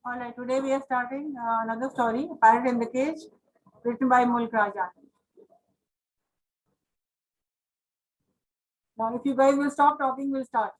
All right, today we are starting another story, Parrot in the Cage, written by Mulk Raja. Now, if you guys will stop talking, we'll start.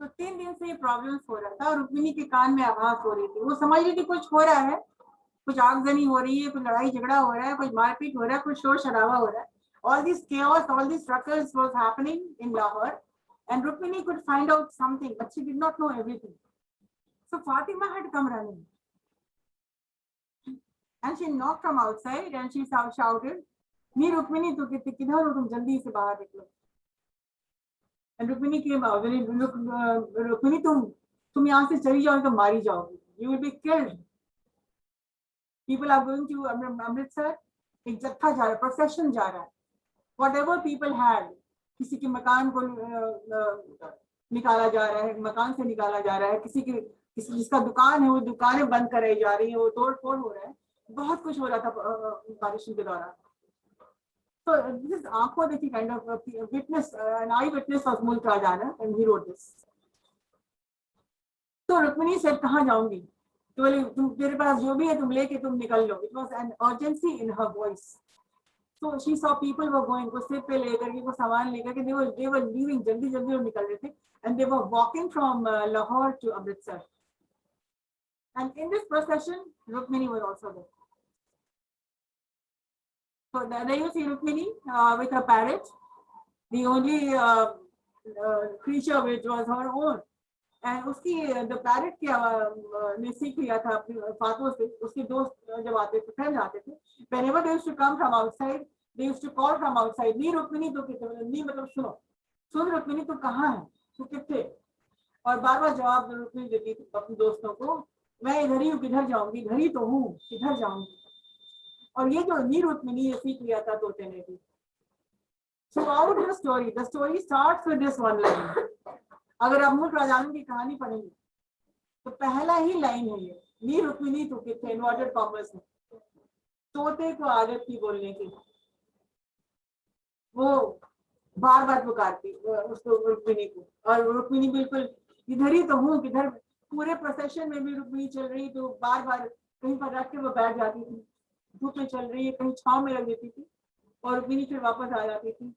तो 3 दिन से ये problem हो रहा था और रुक्मिणी के कान में आवाज हो रही थी। वो समझ रही थी कुछ हो रहा है, कुछ आगजनी हो रही है, कुछ लड़ाई झगड़ा हो रहा है, कुछ मारपीट हो रहा है, कुछ शोर शराबा हो रहा है. All this chaos, all these ruckus was happening in Lahore, and Rukmini could find out something, but she did not know everything. So Fatima had come running, and she knocked from outside, and she shouted, "Nee Rukmini, tu kidhar ho? Tum jaldi se bahar niklo." And Rukmini came out. Rukmini, तुम यहाँ से चली जाओ तो मारी जाओगी. You will be killed. People are going to Amritsar. एक जत्था जा रहा है, प्रोसेशन जा रहा है. Whatever people had, किसी के मकान को निकाला जा रहा है, मकान से निकाला जा रहा है, किसी जिसका दुकान है वो दुकानें बंद कराई जा रही है, वो तोड़ फोड़ हो रहा है. बहुत कुछ हो रहा था बारिश के दौरान. So this is आंखों देखी kind of witness, an eye witness was Mulk Raja, and he wrote this. तो रुक्मिणी से कहाँ जाऊंगी, तो बोली तुम तेरे पास जो भी है तुम लेके तुम निकल लो. It was an urgency in her voice. So she saw people were going, वो सिर पे लेकर के वो सामान लेकर के they were leaving, जल्दी जल्दी वो निकल रहे थे, and they were walking from Lahore to Amritsar. And in this procession, Rukmini was also there. So there you see Rukmini with her parrot, the only creature which was her own. And उसकी the parrot ने सीख लिया था अपनी फातों से, उसके दोस्त जब आते थे फ्रेंड्स आते थे, whenever they used to come from outside, they used to call from outside, नी रुक्मिनी तो कितने, नी मतलब सुनो, सुन रुक्मिनी तो कहाँ है, तो कितने, और बार बार जवाब रुक्मिनी देती थी अपने दोस्तों को, मैं इधर ही हूँ, किधर जाऊंगी, इधर ही तो हूँ, किधर जाऊंगी. और ये जो नी रुक्मिनी ये सीख लिया था तोते ने भी. So out of the story starts with this one line. अगर आप मुल्क राजानन की कहानी पढ़ेंगे तो पहला ही लाइन है ये, नी रुक्मिनी तो कितने, इन्वर्टेड कॉमर्स में, तोते को आदत थी बोलने की, वो बार बार पुकारती उसको रुक्मिणी को, और रुक्मिणी बिल्कुल इधर ही तो हूँ किधर, पूरे प्रोसेशन में भी रुक्मिणी चल रही तो बार बार कहीं पर रख के वो बैठ जाती थी, धूप में चल रही है कहीं छांव में रख देती थी, और रुक्मिणी फिर वापस आ जाती थी.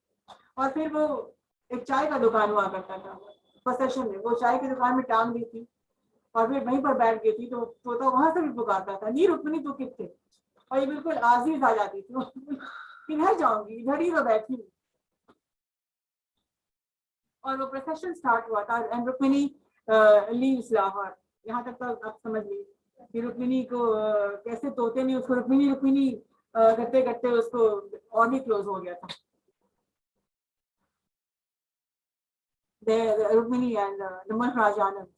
और फिर वो एक चाय का दुकान हुआ करता था प्रोसेशन में, वो चाय की दुकान में टांग दी थी और फिर वहीं पर बैठ गई थी, तो तोता वहां से भी पुकारता था, नी रुक्मिणी तो कितने, और ये बिल्कुल आजीज आ जाती थी, किधर जाऊंगी, इधर ही तो बैठी. और वो प्रोसेशन स्टार्ट हुआ था एंड रुक्मिणी लीव्स लाहौर. यहाँ तक तो आप समझ लीजिए कि रुक्मिणी को कैसे तोते ने उसको रुक्मिणी रुक्मिणी करते करते उसको और भी क्लोज हो गया था. Rukmini and the Mulk Raj Anand.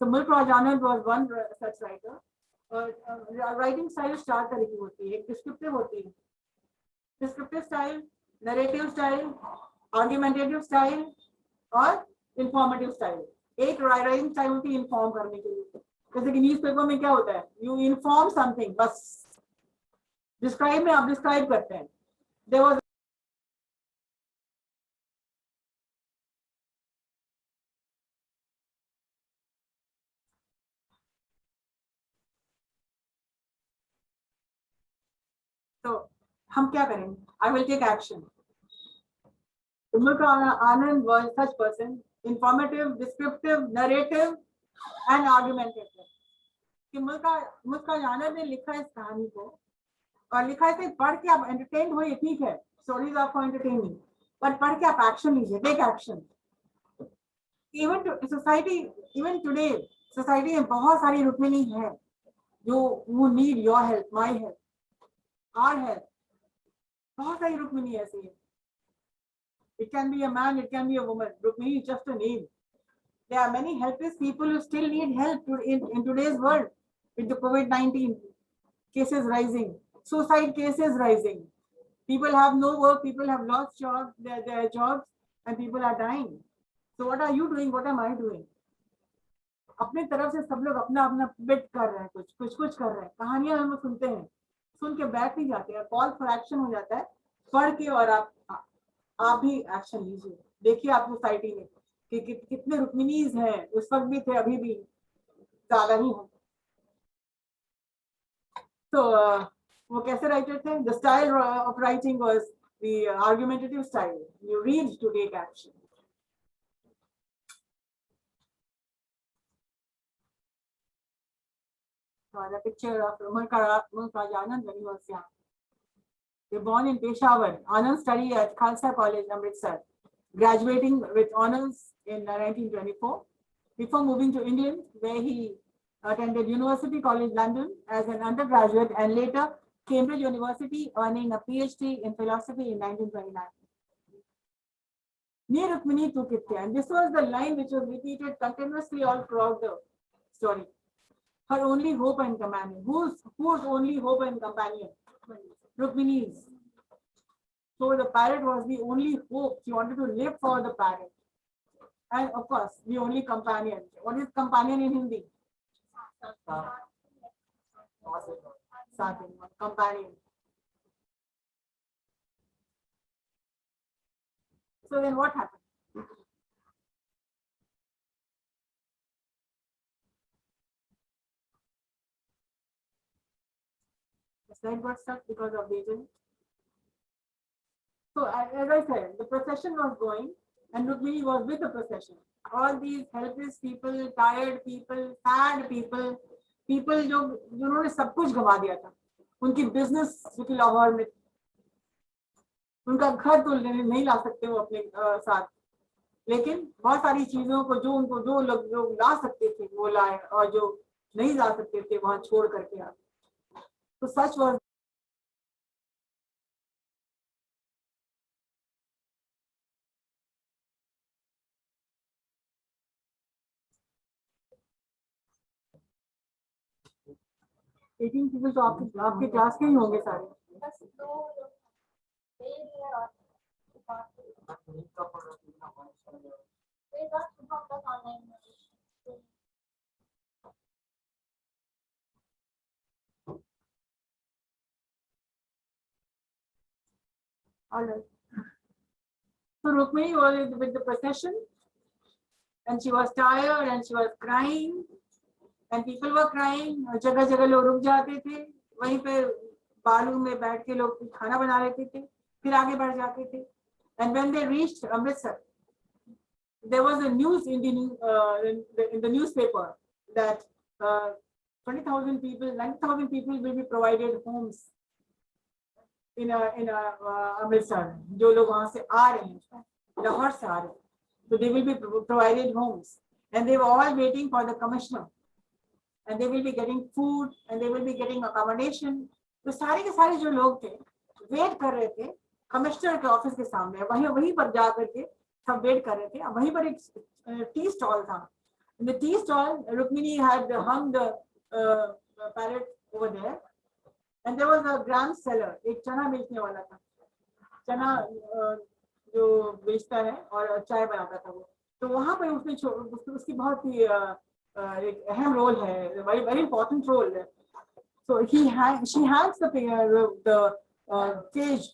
So Mulk Raj Anand was one such writer. Writing style चार तरह की होती है, एक डिस्क्रिप्टिव होती है, descriptive style, narrative style, argumentative style और इंफॉर्मेटिव स्टाइल. एक राइटिंग स्टाइल होती है इन्फॉर्म करने के लिए, जैसे कि न्यूज़पेपर में क्या होता है, यू इन्फॉर्म समथिंग, बस. डिस्क्राइब में आप डिस्क्राइब करते हैं. देयर वाज तो हम क्या करेंगे, I will take action. Mulk Anand was such person, informative, descriptive, narrative and argumentative. कि मुल्क आनंद ने लिखा इस कहानी को, और लिखा इसे पढ़ के आप एंटरटेन हुए ठीक है, स्टोरीज आपको एंटरटेनिंग, पर पढ़ के आप एक्शन लीजिए, take action. Even society, even today society में बहुत सारी रुक्मिणी है जो वो need your help, my help, our help. बहुत सारी रुक्मिणी ऐसी है. It can be a man, it can be a woman. Rukmini is just a name. There are many helpless people who still need help in today's world with the COVID-19 cases rising, suicide cases rising. People have no work, people have lost jobs, their jobs, and people are dying. So what are you doing? What am I doing? अपने तरफ से सब लोग अपना अपना bit कर रहे हैं, कुछ कर रहे हैं. कहानियां हम सुनते हैं, सुन के बैठ नहीं जाते हैं, कॉल फॉर एक्शन हो जाता है पढ़ के, और आप भी एक्शन लीजिए. देखिए आप सोसाइटी में कि कितने रुक्मिनीज हैं, उस वक्त भी थे, अभी भी ज्यादा ही हैं. तो वो कैसे राइटर थे, the style of writing was the argumentative style, you read to take action. The picture of Mulk Raj Anand when he was young. They were born in Peshawar. Anand studied at Khalsa College, Amritsar, graduating with honors in 1924 before moving to England, where he attended University College London as an undergraduate and later Cambridge University, earning a PhD in philosophy in 1929. Ni Rukmini tu kitne, and this was the line which was repeated continuously all throughout the story. Her only hope and companion. Whose only hope and companion? Rukmini's. So the parrot was the only hope. She wanted to live for the parrot. And of course, the only companion. What is companion in Hindi? Companion. So then what happened? slide got stuck because of the agent. So as I said, the procession was going and Rukmini was with the procession. All these helpless people, tired people, sad people, people जिन्होंने सब कुछ गंवा दिया था, उनकी business जो कि लाहौर में, उनका घर तो नहीं ला सकते वो अपने साथ, लेकिन बहुत सारी चीजों को जो लोग ला सकते थे वो लाए और जो नहीं ला सकते थे वहां छोड़ करके आए. तो सच was एटीन पीपल तो आपके क्लास के ही होंगे सारे. All right. So Rukmini was with the procession and she was tired and she was crying and people were crying. जगह जगह लोग रुक जाते थे, वहीं पे बालू में बैठ के लोग खाना बना लेते थे, फिर आगे बढ़ जाते थे. And when they reached Amritsar, there was a news in the newspaper that 20,000 people, 90,000 people will be provided homes in Amritsar. जो लोग वहाँ से आ रहे हैं, लाहौर से आ रहे हैं, so they will be provided homes, and they were all waiting for the commissioner, and they will be getting food, and they will be getting accommodation. तो सारे के सारे जो लोग थे, वेट कर रहे थे कमिश्नर के ऑफिस के सामने, वहीं पर जा करके सब वेट कर रहे थे. वहीं पर एक टी स्टॉल था. In the tea stall, Rukmini had hung the parrot over there, and there was a gram seller, एक चना बेचने वाला था. चना जो बेचता है और चाय बनाता था वो. तो वहां पर उसकी बहुत ही एक अहम रोल है, very important role है. So she hangs the cage,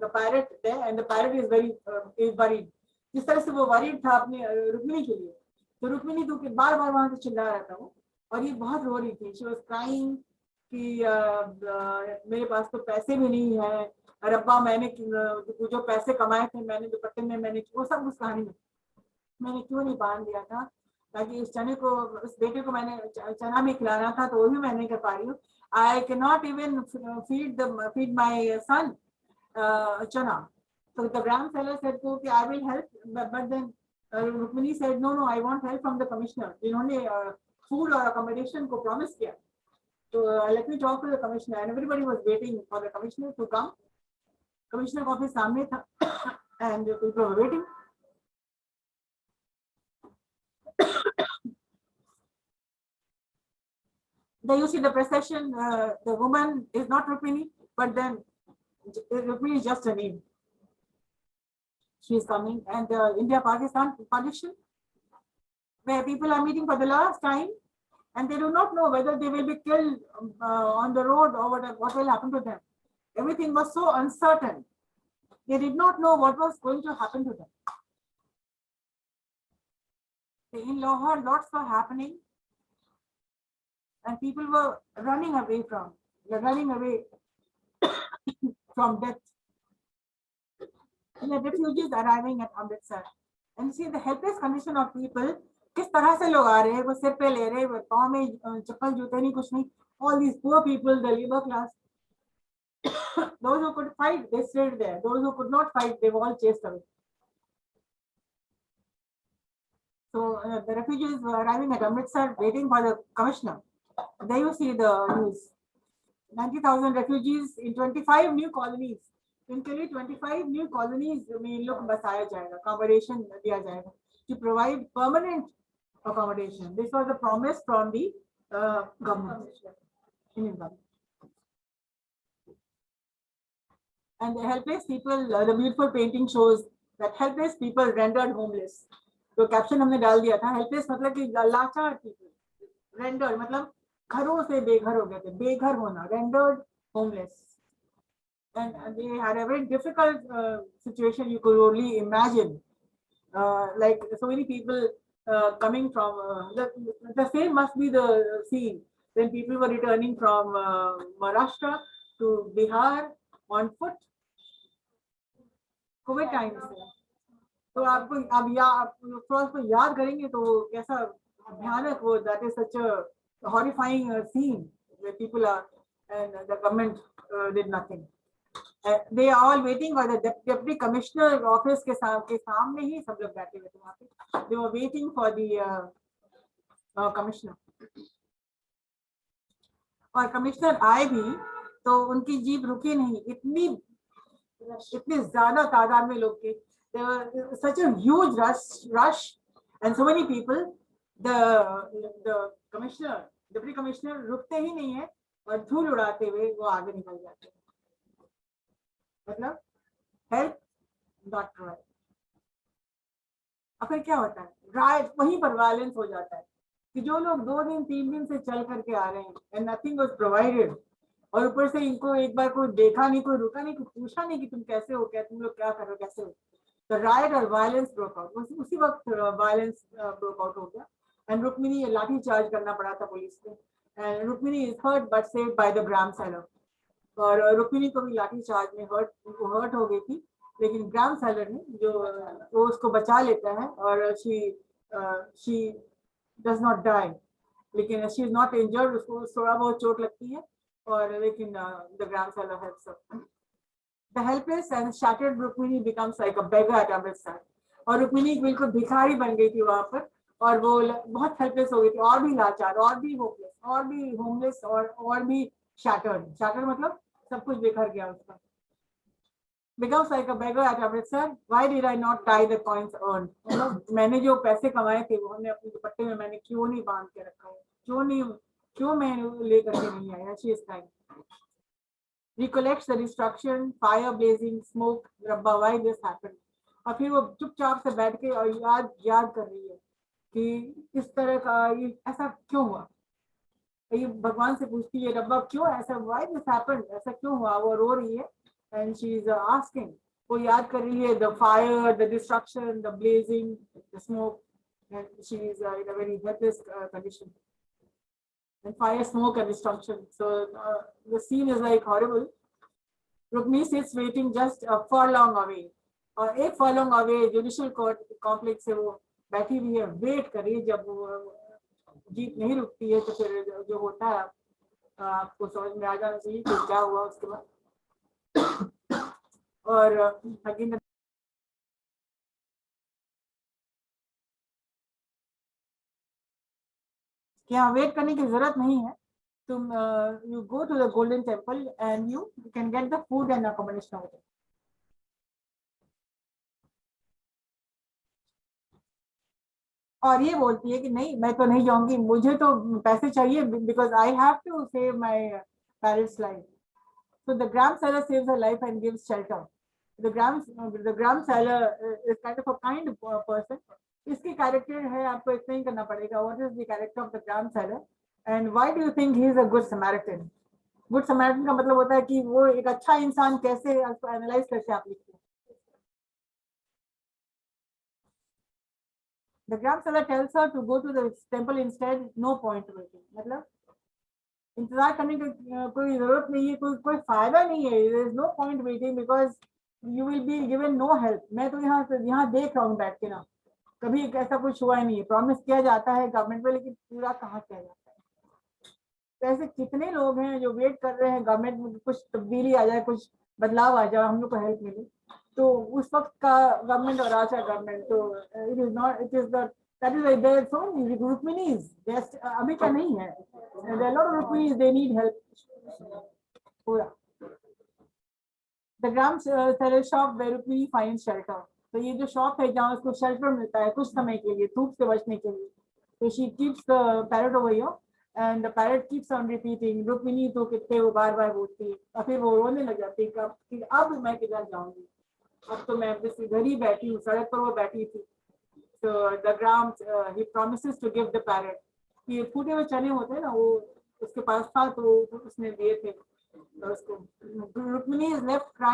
the parrot there, and the parrot is worried. जिस तरह से वो worried था अपने रुक्मिणी के लिए, तो रुक्मिणी तो बार बार वहां से चिल्ला रहा था वो, और ये बहुत रो रही थी. She was crying कि मेरे पास तो पैसे भी नहीं है, और अब्बा मैंने जो पैसे कमाए थे मैंने दुपट्टे में, मैंने वो सब उस कहानी में मैंने क्यों नहीं बांध दिया था, ताकि उस चने को, उस बेटे को मैंने चना भी खिलाना था, तो वो भी मैं नहीं कर पा रही हूँ. I cannot even feed my son chana. So the gram seller said, okay, I will help, but then Rukmini said, no, I want help from the commissioner. जिन्होंने food or accommodation को promise किया. So let me talk to the commissioner, and everybody was waiting for the commissioner to come. Commissioner office सामने था, and people were waiting. Then you see the procession, the woman is not Rukmini, but then Rukmini is just a name. She is coming, and the India-Pakistan partition, where people are meeting for the last time, and they do not know whether they will be killed on the road or what will happen to them. Everything was so uncertain. They did not know what was going to happen to them. In Lahore, lots were happening, and people were running away from death. And the refugees arriving at Amritsar, and see the helpless condition of people. किस तरह से लोग आ रहे हैं, वो सिर पे ले रहे हैं, पाँव में चप्पल जूते नहीं, कुछ नहीं. All these poor people, the labor class, those who could fight, they stayed there. Those who could not fight, they were all chased away. So the refugees were arriving at Amritsar, waiting for the commissioner. There you see the news. 90,000 refugees in 25 new colonies. इनके लिए 25 new colonies में इन लोग बसाया जाएगा, accommodation दिया जाएगा, to provide permanent accommodation. This was a promise from the government, Indian government. And the helpless people, the beautiful painting shows that helpless people rendered homeless. तो caption हमने डाल दिया था, helpless मतलब कि लाचार people, rendered मतलब घरों से बेघर हो गए थे, बेघर होना, rendered homeless. And they had a very difficult situation you could only imagine. Like so many people coming from the same must be the scene. when people were returning from Maharashtra to Bihar on foot, Covid time से। तो आपको अब थोड़ा उसको याद करेंगे तो कैसा भयानक वो, that is such a horrifying scene where people are and the government did nothing. They are all waiting for the deputy commissioner office के सामने ही सब लोग बैठे हुए थे वहाँ पे। They were waiting for the commissioner. और कमिश्नर आए भी तो उनकी जीप रुकी नहीं, इतनी ज्यादा तादाद में लोग थे। There was such a huge rush and so many people. The commissioner, deputy commissioner रुकते ही नहीं है और धूल उड़ाते हुए वो आगे निकल जाते हैं। मतलब हेल्प नॉट प्रोवाइड। अब फिर क्या होता है, राइट वहीं पर वायलेंस हो जाता है कि जो लोग 2 दिन 3 दिन से चल करके आ रहे हैं एंड नथिंग वाज प्रोवाइडेड, और ऊपर से इनको एक बार कोई देखा नहीं, कोई रुका नहीं, कोई पूछा नहीं कि तुम कैसे हो, क्या तुम लोग क्या कर रहे हो, कैसे हो। तो राइट और वायलेंस ब्रोक आउट, उसी वक्त वायलेंस ब्रोक आउट हो गया एंड रुक्मिणी लाठी चार्ज करना पड़ा था पुलिस को। And Rukmini is hurt but saved by the gram seller. और रुक्मिणी को भी लाठी चार्ज में हर्ट हो गई थी, लेकिन ग्राम सेलर ने जो वो उसको बचा लेता है और शी डज नॉट डाई, लेकिन शी इज नॉट इंजर्ड, उसको थोड़ा बहुत चोट लगती है और लेकिन the gram seller helps her. The helpless and shattered Rukmini becomes like a beggar at Amritsar. और रुक्मिणी बिल्कुल भिखारी बन गई थी वहां पर, और वो बहुत हेल्पलेस हो गई थी, और भी लाचार, और भी होपलेस, और भी होमलेस, और भी शैटर्ड मतलब सब कुछ बिखर गया उसका। Becomes like a beggar at Amritsar. Why did I not tie the coins earned? मतलब मैंने जो पैसे कमाए थे वो हमने अपने दुपट्टे में मैंने क्यों नहीं बांध के रखा है, क्यों मैं लेकर के नहीं आया। She is crying. Recollects the destruction, fire blazing, smoke. रब्बा, why this happened? और फिर वो चुपचाप से बैठ के और याद कर रही है कि इस तरह का ये ऐसा क्यों हुआ। ये भगवान से पूछती है, रब्बा क्यों ऐसा, why this happened, ऐसा क्यों हुआ। वो रो रही है and she is asking, वो याद कर रही है the fire, the destruction, the blazing, the smoke, and she is in a very helpless condition. And fire, smoke and destruction. So the scene is like horrible. Rukmini sits waiting just a furlong away. और एक furlong away judicial court complex से वो बैठी हुई है, wait कर रही है। जब वो जीप नहीं रुकती है तो फिर जो होता है आपको समझ में आ जाना चाहिए कि क्या हुआ उसके बाद। और अगेन क्या वेट करने की जरूरत नहीं है, तुम you go to the golden temple and you can get the food and accommodation over there. और ये बोलती है कि नहीं मैं तो नहीं जाऊंगी, मुझे तो पैसे चाहिए because I have to save my parents' life. So the gram seller saves her life and gives shelter. The gram seller is kind of a kind person. इसकी कैरेक्टर है, आपको एक्सप्लेन करना पड़ेगा what is the character of the gram seller and why do you think he is a good Samaritan. Good Samaritan का मतलब होता है कि वो एक अच्छा इंसान कैसे, एनालाइज करके आप लिखते हैं। The gram seller tells her to go to the temple instead, no point waiting. मतलब इंतजार करने की कोई जरूरत नहीं है, कोई फायदा नहीं है। There is no point waiting because you will be given no help. मैं तो यहाँ देख रहा हूँ बैठ के ना, कभी ऐसा कुछ हुआ ही नहीं है। प्रॉमिस किया जाता है गवर्नमेंट में, लेकिन पूरा कहाँ किया जाता है। तो ऐसे कितने लोग हैं जो वेट कर रहे हैं गवर्नमेंट में कुछ तब्दीली आ जाए, कुछ बदलाव आ जाए, हम लोग को हेल्प मिले। तो उस वक्त का गवर्नमेंट और आज का गवर्नमेंट, तो it is not, it is the that is there are so many Rukminis. Yes, अभी क्या नहीं है, there are a lot of Rukminis, they need help. पूरा the gram seller shop where Rukmini finds shelter. तो ये जो shop है जहाँ उसको शेल्टर मिलता है कुछ समय के लिए, धूप से बचने के लिए। तो she keeps the parrot over here and the parrot keeps on repeating Rukmini तो कितने, वो बार बार बोलती है और फिर वो रोने लग जाती है कि अब मैं किधर जाऊंगी, अब तो मैं बस इधर ही बैठी हूँ, सड़क पर वो बैठी थी। So the gram he promises to give the parrot. ये फूटे हुए चने होते हैं ना, वो उसके पास था तो उसने दिए थे उसको। Rukmini is left crying.